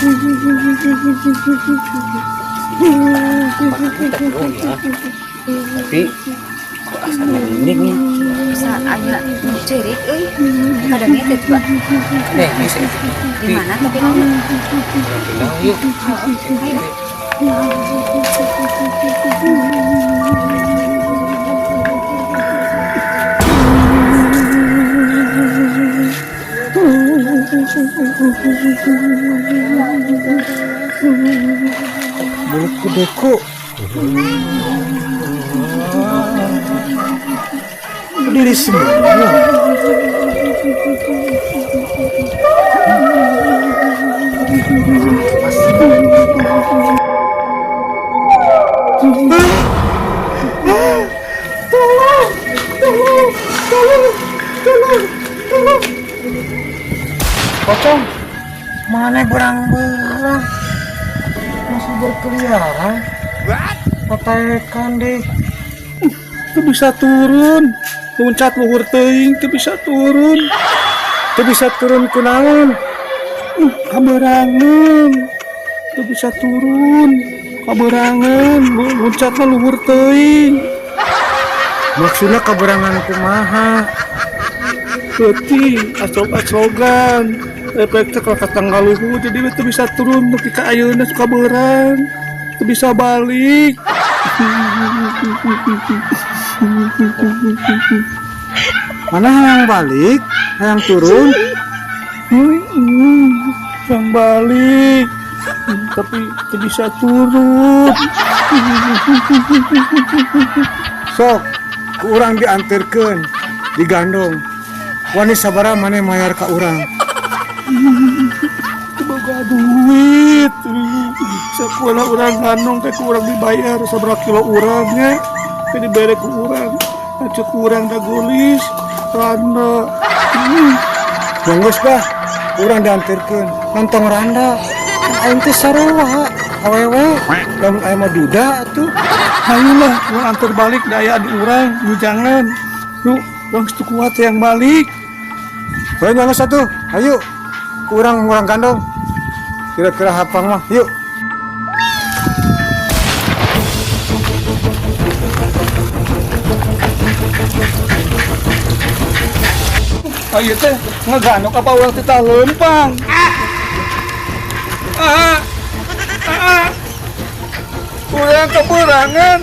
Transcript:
Tapi kok asa merinding nih. Bisa aya nu cerik euy. Kadang teh coba. Deh, bisa. Di mana tapi naon? Pindah yuk. Ayo. Buluku deku. Berdiri semua. Pocong, mana berang-berang masih berkeliaran? Patahkan deh. Itu bisa turun, loncat luhur teuing, itu bisa turun. Itu bisa turun ke naon? Kaberangan. Itu bisa turun, kaberangan, loncatna luhur teuing. Maksudnya kaberangan kumaha? Peti, aslogan, efeknya kalau katang galuhu, jadi itu bisa turun ketika ayeuna suka berang, itu bisa balik. Mana yang balik, yang turun? Yang balik, tapi itu bisa turun. Sok, kurang diantarkan, digandong. Wani sabara mana mayar ka urang? Boga duit. Sakuala urang ganong teh ku urang dibayar sabaraha kilo urangnya. Teh dibere ku urang. Acuk urang da gulis. Randa. Banggus bah. Urang diantarkeun. Nantong randa. Aing teh sarua. Awewe. Lamun aya mah duda atuh. Hayolah urang antar balik da aya di urang. Nu jangan. Nu urang setu kuat yang balik. Baik banget satu, ayo, kurang gandong, kira-kira hafang mah, yuk. Ayo teh, ngegandong apa orang kita lempang? Kurang keberangan.